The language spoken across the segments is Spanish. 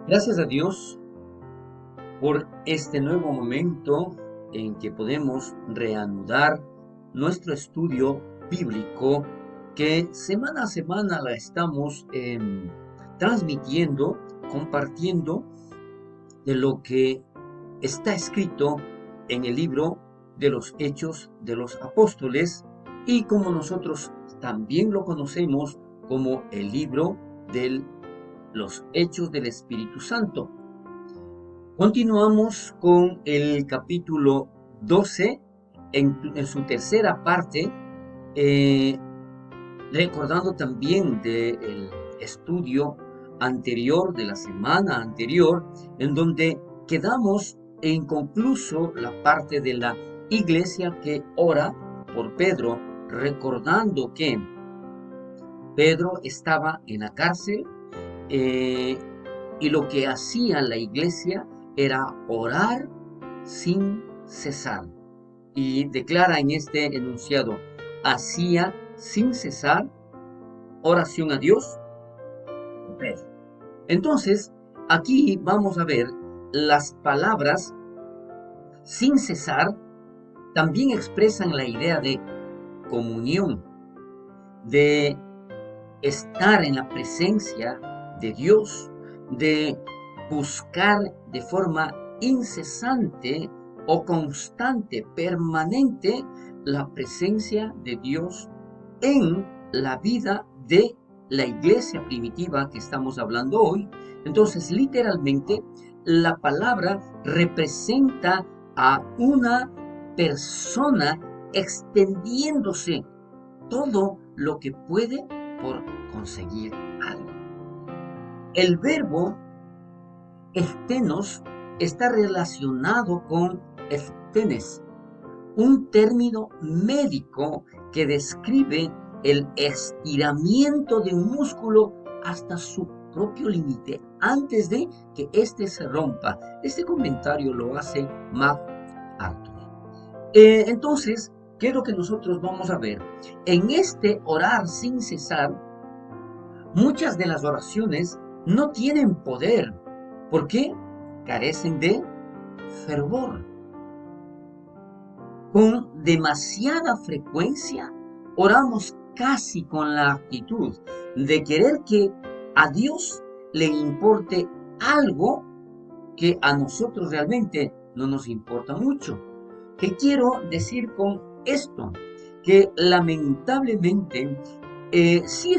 Gracias a Dios por este nuevo momento en que podemos reanudar nuestro estudio bíblico que semana a semana la estamos transmitiendo, compartiendo de lo que está escrito en el libro de los Hechos de los Apóstoles y como nosotros también lo conocemos como el libro de los Hechos del Espíritu Santo. Continuamos con el capítulo 12 en su tercera parte, eh, recordando también del estudio anterior, de la semana anterior, en donde quedamos e inconcluso la parte de la iglesia que ora por Pedro, recordando que Pedro estaba en la cárcel, eh, y lo que hacía la iglesia era orar sin cesar. Y declara en este enunciado, hacía sin cesar oración a Dios por Pedro. Entonces, aquí vamos a ver las palabras sin cesar también expresan la idea de comunión, de estar en la presencia de Dios, de buscar de forma incesante o constante, permanente, la presencia de Dios en la vida de la iglesia primitiva que estamos hablando hoy. Entonces, literalmente, la palabra representa a una persona extendiéndose todo lo que puede por conseguir algo. El verbo estenos está relacionado con estenes, un término médico que describe el estiramiento de un músculo hasta su propio límite antes de que éste se rompa. Este comentario lo hace MacArthur. Entonces, ¿qué es lo que nosotros vamos a ver? En este orar sin cesar, muchas de las oraciones no tienen poder. ¿Por qué? Carecen de fervor. Con demasiada frecuencia oramos casi con la actitud de querer que a Dios le importe algo que a nosotros realmente no nos importa mucho. ¿Qué quiero decir con esto? Que lamentablemente sí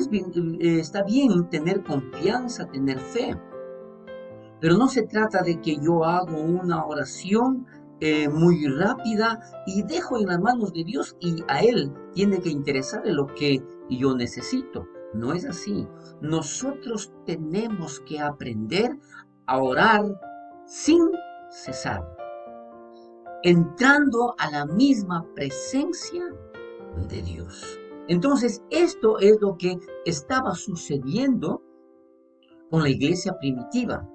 está bien tener confianza, tener fe, pero no se trata de que yo hago una oración muy rápida y dejo en las manos de Dios y a Él tiene que interesarle lo que yo necesito. No es así. Nosotros tenemos que aprender a orar sin cesar, entrando a la misma presencia de Dios. Entonces, esto es lo que estaba sucediendo con la iglesia primitiva.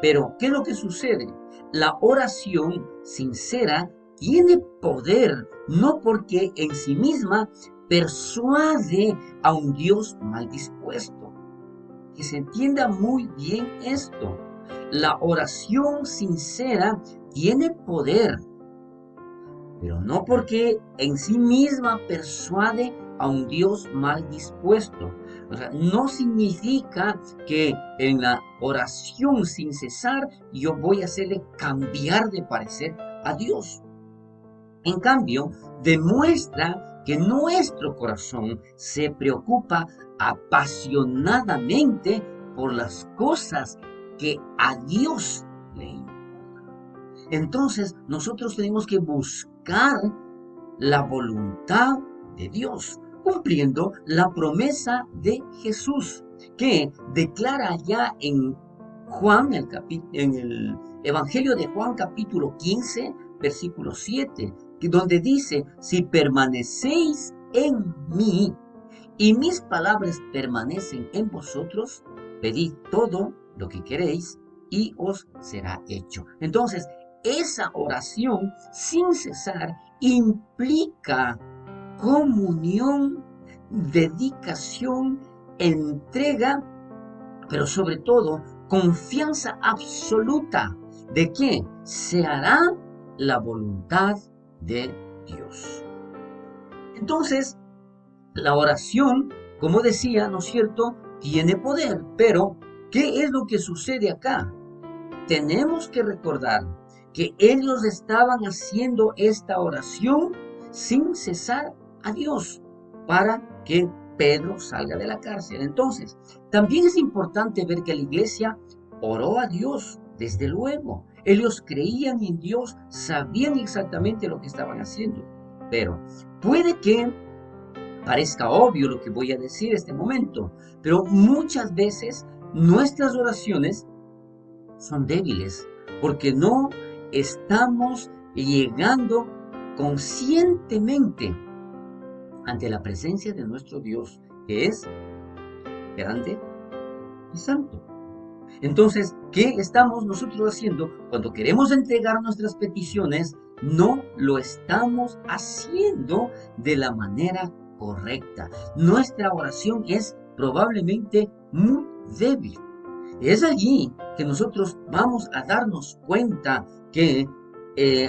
Pero, ¿qué es lo que sucede? La oración sincera tiene poder, no porque en sí misma persuade a un Dios mal dispuesto. Que se entienda muy bien esto. La oración sincera tiene poder, pero no porque en sí misma persuade a un Dios mal dispuesto. O sea, no significa que en la oración sin cesar yo voy a hacerle cambiar de parecer a Dios. En cambio, demuestra que nuestro corazón se preocupa apasionadamente por las cosas que a Dios le importan. Entonces, nosotros tenemos que buscar la voluntad de Dios, cumpliendo la promesa de Jesús, que declara ya en Juan, en el Evangelio de Juan capítulo 15, versículo 7, donde dice, si permanecéis en mí y mis palabras permanecen en vosotros, pedid todo lo que queréis y os será hecho. Entonces, esa oración sin cesar implica comunión, dedicación, entrega, pero sobre todo confianza absoluta de que se hará la voluntad de Dios. Entonces, la oración, como decía, ¿no es cierto?, tiene poder, pero ¿qué es lo que sucede acá? Tenemos que recordar que ellos estaban haciendo esta oración sin cesar a Dios para que Pedro salga de la cárcel. Entonces, también es importante ver que la iglesia oró a Dios, desde luego. Ellos creían en Dios, sabían exactamente lo que estaban haciendo. Pero puede que parezca obvio lo que voy a decir en este momento, pero muchas veces nuestras oraciones son débiles porque no estamos llegando conscientemente ante la presencia de nuestro Dios, que es grande y santo. Entonces, ¿qué estamos nosotros haciendo cuando queremos entregar nuestras peticiones? No lo estamos haciendo de la manera correcta. Nuestra oración es probablemente muy débil. Es allí que nosotros vamos a darnos cuenta que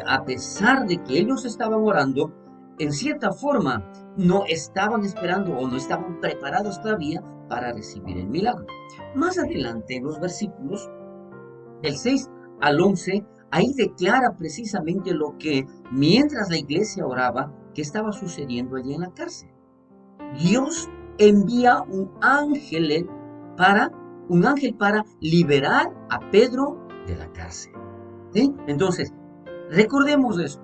a pesar de que ellos estaban orando, en cierta forma no estaban esperando o no estaban preparados todavía para recibir el milagro. Más adelante en los versículos del 6 al 11, ahí declara precisamente lo que mientras la iglesia oraba, que estaba sucediendo allí en la cárcel. Dios envía un ángel para liberar a Pedro de la cárcel. ¿Sí? Entonces, recordemos esto.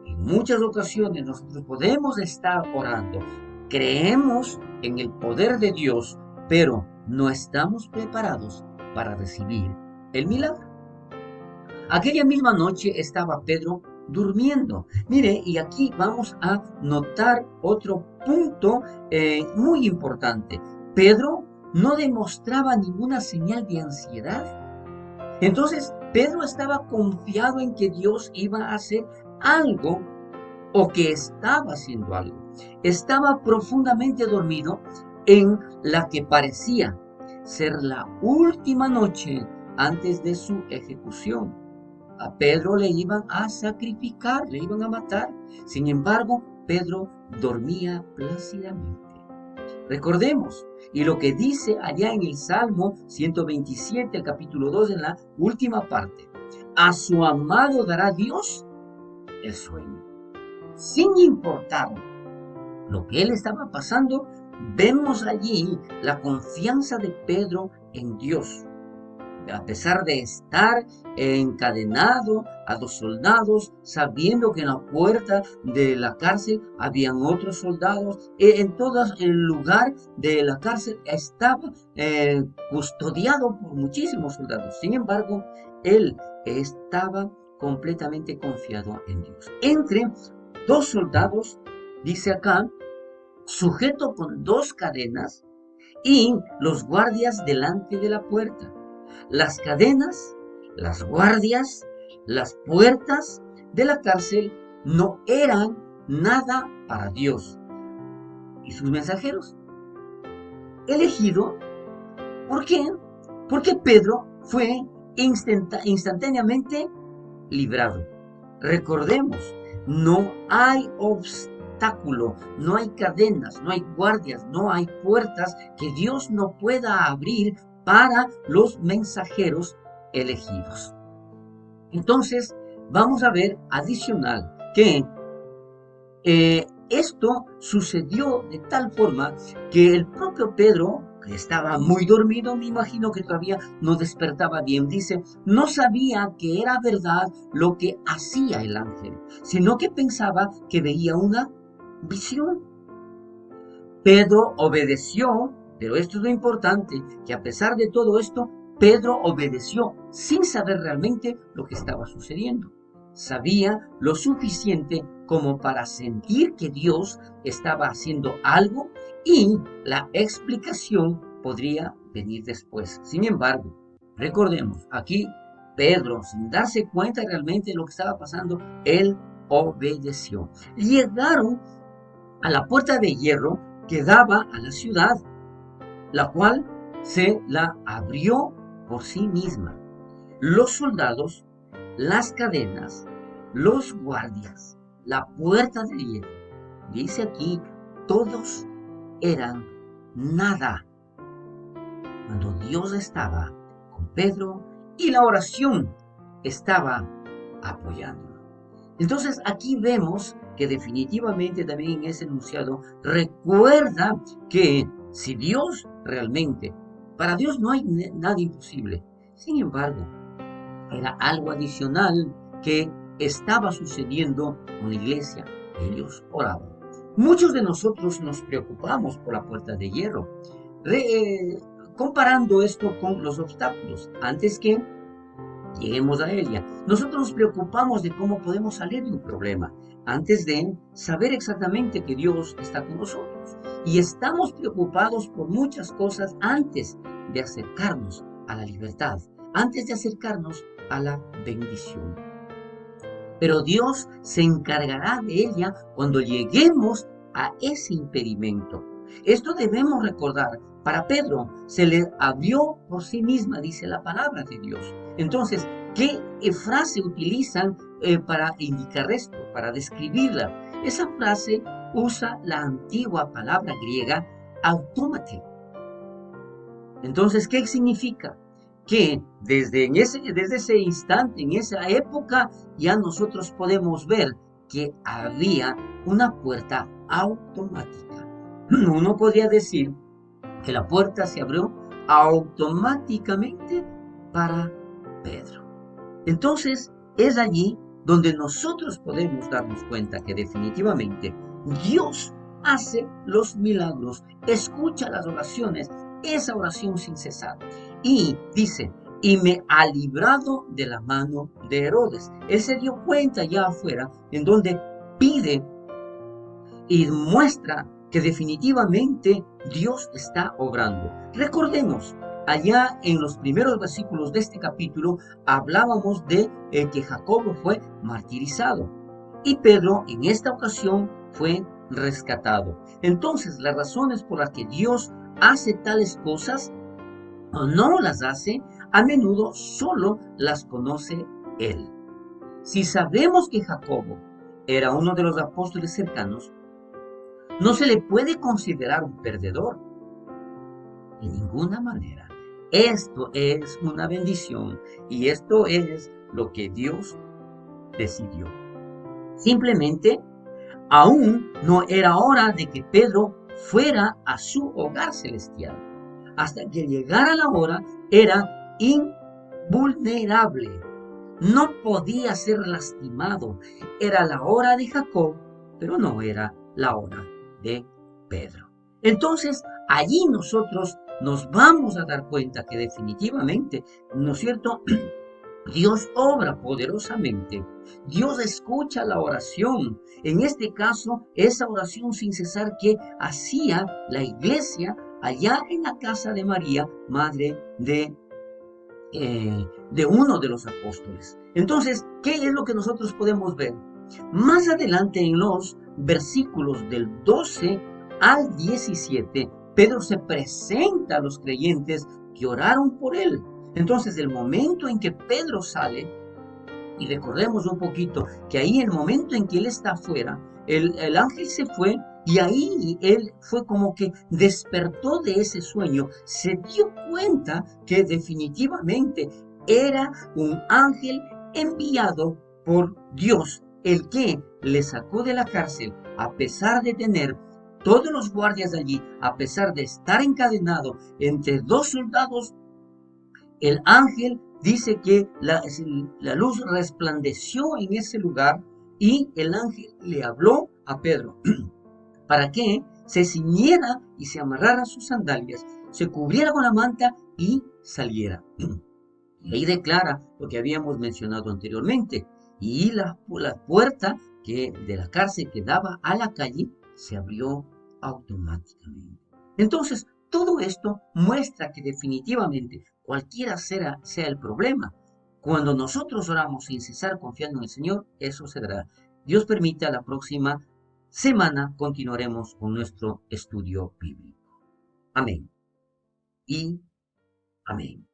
En muchas ocasiones nosotros podemos estar orando, creemos en el poder de Dios, pero no estamos preparados para recibir el milagro. Aquella misma noche estaba Pedro durmiendo. Mire, y aquí vamos a notar otro punto muy importante. Pedro no demostraba ninguna señal de ansiedad. Entonces, Pedro estaba confiado en que Dios iba a hacer algo o que estaba haciendo algo. Estaba profundamente dormido en la que parecía ser la última noche antes de su ejecución. A Pedro le iban a sacrificar, le iban a matar. Sin embargo, Pedro dormía plácidamente. Recordemos, y lo que dice allá en el Salmo 127, el capítulo 2, en la última parte, a su amado dará Dios el sueño. Sin importar lo que él estaba pasando, vemos allí la confianza de Pedro en Dios. A pesar de estar encadenado a los soldados, sabiendo que en la puerta de la cárcel habían otros soldados, en todo el lugar de la cárcel estaba custodiado por muchísimos soldados. Sin embargo, él estaba completamente confiado en Dios. Entre dos soldados, dice acá, sujeto con dos cadenas, y los guardias delante de la puerta. Las cadenas, las guardias, las puertas de la cárcel no eran nada para Dios y sus mensajeros. Elegido, ¿por qué? Porque Pedro fue instantáneamente librado. Recordemos, no hay obstáculo, no hay cadenas, no hay guardias, no hay puertas que Dios no pueda abrir para los mensajeros elegidos. Entonces, vamos a ver adicional que esto sucedió de tal forma que el propio Pedro, que estaba muy dormido, me imagino que todavía no despertaba bien, dice, no sabía que era verdad lo que hacía el ángel, sino que pensaba que veía una visión. Pedro obedeció, pero esto es lo importante, que a pesar de todo esto, Pedro obedeció sin saber realmente lo que estaba sucediendo. Sabía lo suficiente como para sentir que Dios estaba haciendo algo y la explicación podría venir después. Sin embargo, recordemos, aquí Pedro, sin darse cuenta realmente de lo que estaba pasando, él obedeció. Llegaron a la puerta de hierro que daba a la ciudad, la cual se la abrió por sí misma. Los soldados, las cadenas, los guardias, la puerta de hierro. Dice aquí, todos eran nada cuando Dios estaba con Pedro y la oración estaba apoyándolo. Entonces aquí vemos que definitivamente también en ese enunciado recuerda que si Dios realmente, para Dios no hay nada imposible. Sin embargo, era algo adicional que estaba sucediendo con la iglesia. Ellos oraban. Muchos de nosotros nos preocupamos por la puerta de hierro, comparando esto con los obstáculos. Antes que lleguemos a ella, nosotros nos preocupamos de cómo podemos salir de un problema, antes de saber exactamente que Dios está con nosotros. Y estamos preocupados por muchas cosas antes de acercarnos a la libertad, antes de acercarnos a la bendición. Pero Dios se encargará de ella cuando lleguemos a ese impedimento. Esto debemos recordar. Para Pedro se le abrió por sí misma, dice la palabra de Dios. Entonces, ¿qué frase utilizan para indicar esto, para describirla? Esa frase usa la antigua palabra griega autómate. Entonces, ¿qué significa? Que desde ese instante, en esa época, ya nosotros podemos ver que había una puerta automática. Uno podría decir que la puerta se abrió automáticamente para Pedro. Entonces, es allí donde nosotros podemos darnos cuenta que definitivamente Dios hace los milagros, escucha las oraciones, esa oración sin cesar. Y dice, y me ha librado de la mano de Herodes. Él se dio cuenta ya afuera, en donde pide y muestra que definitivamente Dios está obrando. Recordemos, allá en los primeros versículos de este capítulo hablábamos de que Jacobo fue martirizado y Pedro en esta ocasión fue rescatado. Entonces, las razones por las que Dios hace tales cosas o no las hace, a menudo solo las conoce Él. Si sabemos que Jacobo era uno de los apóstoles cercanos, no se le puede considerar un perdedor. De ninguna manera. Esto es una bendición y esto es lo que Dios decidió. Simplemente, aún no era hora de que Pedro fuera a su hogar celestial. Hasta que llegara la hora, era invulnerable. No podía ser lastimado. Era la hora de Jacob, pero no era la hora de Pedro. Entonces, allí nosotros nos vamos a dar cuenta que definitivamente, ¿no es cierto? Dios obra poderosamente. Dios escucha la oración. En este caso, esa oración sin cesar que hacía la iglesia allá en la casa de María, madre de uno de los apóstoles. Entonces, ¿qué es lo que nosotros podemos ver? Más adelante en los versículos del 12 al 17, Pedro se presenta a los creyentes que oraron por él. Entonces, el momento en que Pedro sale, y recordemos un poquito que ahí el momento en que él está afuera, el ángel se fue y ahí él fue como que despertó de ese sueño, se dio cuenta que definitivamente era un ángel enviado por Dios, el que le sacó de la cárcel a pesar de tener todos los guardias allí, a pesar de estar encadenado entre dos soldados. El ángel dice que la luz resplandeció en ese lugar y el ángel le habló a Pedro para que se ciñera y se amarrara sus sandalias, se cubriera con la manta y saliera. Y ahí declara lo que habíamos mencionado anteriormente. Y la puerta de la cárcel que daba a la calle se abrió automáticamente. Entonces, todo esto muestra que definitivamente, cualquiera sea el problema, cuando nosotros oramos sin cesar confiando en el Señor, eso se dará. Dios permita, la próxima semana continuaremos con nuestro estudio bíblico. Amén y amén.